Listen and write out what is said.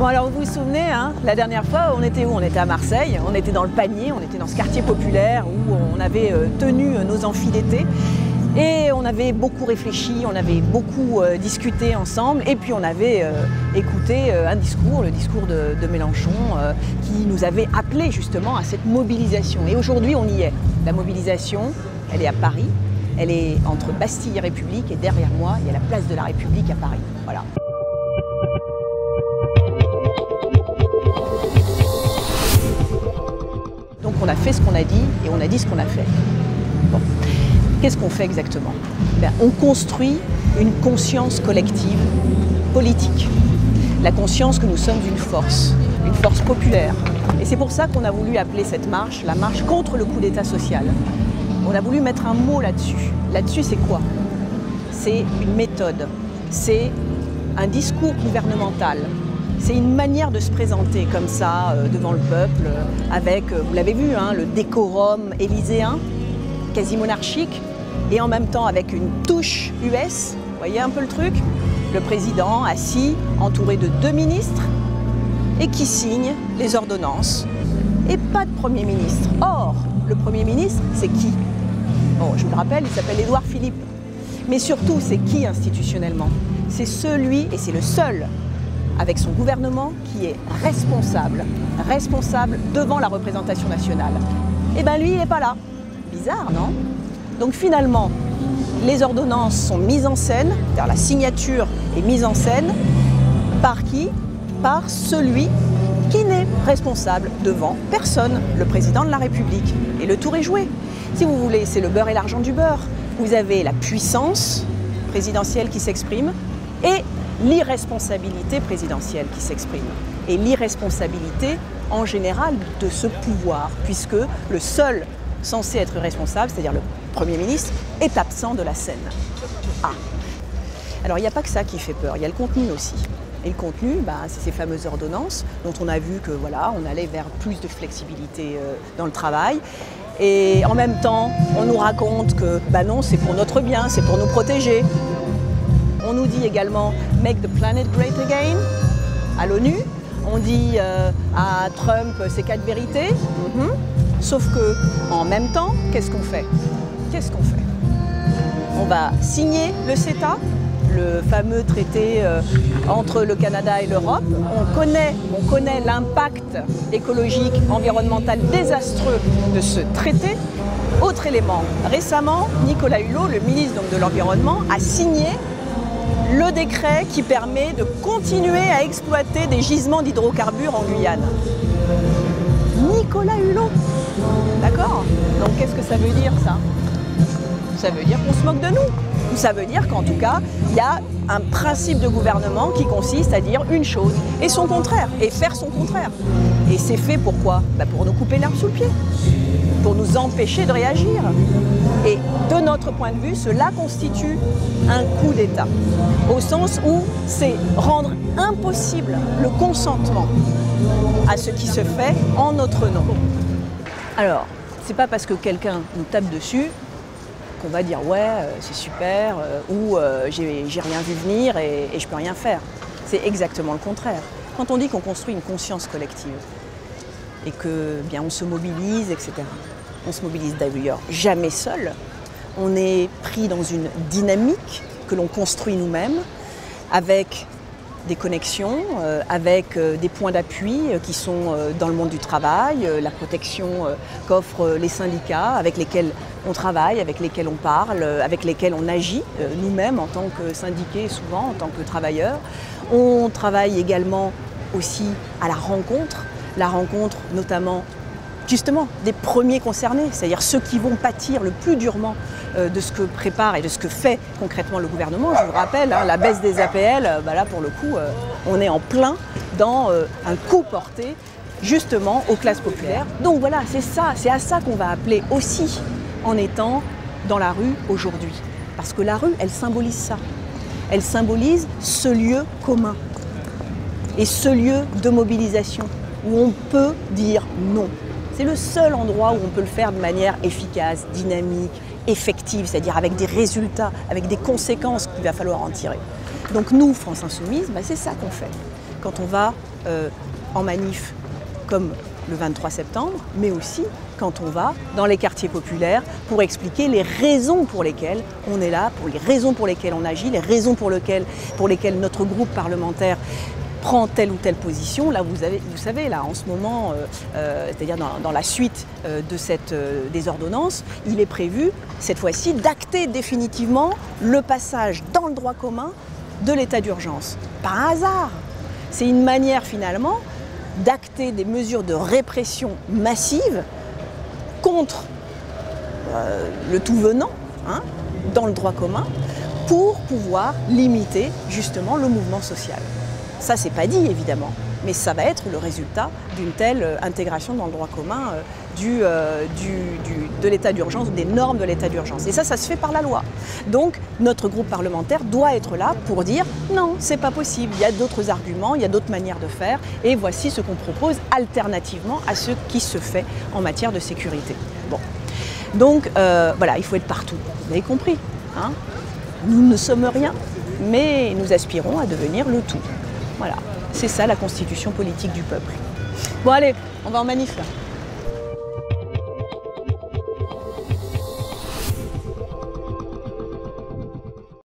Bon alors vous vous souvenez, hein, la dernière fois on était où? On était à Marseille, on était dans le Panier, on était dans ce quartier populaire où on avait tenu nos amphis d'été et on avait beaucoup réfléchi, on avait beaucoup discuté ensemble et puis on avait écouté un discours, le discours de Mélenchon qui nous avait appelé justement à cette mobilisation. Et aujourd'hui on y est. La mobilisation, elle est à Paris, elle est entre Bastille et République et derrière moi il y a la place de la République à Paris. Voilà. Donc on a fait ce qu'on a dit et on a dit ce qu'on a fait. Bon. Qu'est-ce qu'on fait exactement? On construit une conscience collective politique. La conscience que nous sommes une force populaire. Et c'est pour ça qu'on a voulu appeler cette marche la marche contre le coup d'État social. On a voulu mettre un mot là-dessus. Là-dessus, c'est quoi? C'est une méthode, c'est un discours gouvernemental. C'est une manière de se présenter comme ça devant le peuple, avec, vous l'avez vu, hein, le décorum élyséen, quasi monarchique, et en même temps avec une touche US, vous voyez un peu le truc? Le président assis, entouré de 2 ministres, et qui signe les ordonnances, et pas de Premier ministre. Or, le Premier ministre, c'est qui? Bon, je vous le rappelle, il s'appelle Édouard Philippe. Mais surtout, c'est qui institutionnellement? C'est celui, et c'est le seul, avec son gouvernement qui est responsable devant la représentation nationale. Et bien lui, il n'est pas là. Bizarre, non? Donc finalement, les ordonnances sont mises en scène, c'est-à-dire la signature est mise en scène, par qui? Par celui qui n'est responsable devant personne, le président de la République. Et le tour est joué. Si vous voulez, c'est le beurre et l'argent du beurre. Vous avez la puissance présidentielle qui s'exprime et l'irresponsabilité présidentielle qui s'exprime. Et l'irresponsabilité en général de ce pouvoir, puisque le seul censé être responsable, c'est-à-dire le Premier ministre, est absent de la scène. Ah. Alors il n'y a pas que ça qui fait peur, il y a le contenu aussi. Et le contenu, c'est ces fameuses ordonnances dont on a vu que voilà, on allait vers plus de flexibilité dans le travail. Et en même temps, on nous raconte que non, c'est pour notre bien, c'est pour nous protéger. On nous dit également « Make the planet great again » à l'ONU. On dit à Trump ses 4 vérités. Sauf que, en même temps, qu'est-ce qu'on fait? On va signer le CETA, le fameux traité entre le Canada et l'Europe. On connaît l'impact écologique, environnemental désastreux de ce traité. Autre élément, récemment, Nicolas Hulot, le ministre de l'Environnement, a signé le décret qui permet de continuer à exploiter des gisements d'hydrocarbures en Guyane. Nicolas Hulot, d'accord? Donc qu'est-ce que ça veut dire ça? Ça veut dire qu'on se moque de nous. Ça veut dire qu'en tout cas, il y a un principe de gouvernement qui consiste à dire une chose et son contraire, et faire son contraire. Et c'est fait pourquoi? Pour nous couper l'herbe sous le pied, pour nous empêcher de réagir. Et de notre point de vue, cela constitue un coup d'État, au sens où c'est rendre impossible le consentement à ce qui se fait en notre nom. Alors, c'est pas parce que quelqu'un nous tape dessus qu'on va dire ouais, c'est super, ou j'ai rien vu venir et je peux rien faire. C'est exactement le contraire. Quand on dit qu'on construit une conscience collective et que on se mobilise, etc. On se mobilise d'ailleurs jamais seul. On est pris dans une dynamique que l'on construit nous-mêmes avec des connexions, avec des points d'appui qui sont dans le monde du travail, la protection qu'offrent les syndicats avec lesquels on travaille, avec lesquels on parle, avec lesquels on agit nous-mêmes en tant que syndiqués, souvent en tant que travailleurs. On travaille également aussi à la rencontre notamment justement des premiers concernés, c'est-à-dire ceux qui vont pâtir le plus durement de ce que prépare et de ce que fait concrètement le gouvernement. Je vous rappelle, la baisse des APL, là pour le coup, on est en plein dans un coup porté justement aux classes populaires. Donc voilà, c'est à ça qu'on va appeler aussi en étant dans la rue aujourd'hui. Parce que la rue, elle symbolise ça. Elle symbolise ce lieu commun et ce lieu de mobilisation où on peut dire non. C'est le seul endroit où on peut le faire de manière efficace, dynamique, effective, c'est-à-dire avec des résultats, avec des conséquences qu'il va falloir en tirer. Donc nous, France Insoumise, c'est ça qu'on fait. Quand on va en manif comme le 23 septembre, mais aussi quand on va dans les quartiers populaires pour expliquer les raisons pour lesquelles on est là, pour les raisons pour lesquelles on agit, les raisons pour lesquelles notre groupe parlementaire prend telle ou telle position. Là, vous savez, là, en ce moment, c'est-à-dire dans la suite des ordonnances, il est prévu, cette fois-ci, d'acter définitivement le passage dans le droit commun de l'état d'urgence. Par hasard, c'est une manière, finalement, d'acter des mesures de répression massive contre le tout venant, hein, dans le droit commun, pour pouvoir limiter, justement, le mouvement social. Ça, c'est pas dit, évidemment, mais ça va être le résultat d'une telle intégration dans le droit commun de l'état d'urgence, des normes de l'état d'urgence. Et ça se fait par la loi. Donc, notre groupe parlementaire doit être là pour dire non, c'est pas possible, il y a d'autres arguments, il y a d'autres manières de faire, et voici ce qu'on propose alternativement à ce qui se fait en matière de sécurité. Bon. Donc, voilà, il faut être partout. Vous avez compris, hein ? Nous ne sommes rien, mais nous aspirons à devenir le tout. Voilà, c'est ça la constitution politique du peuple. Bon allez, on va en manif là.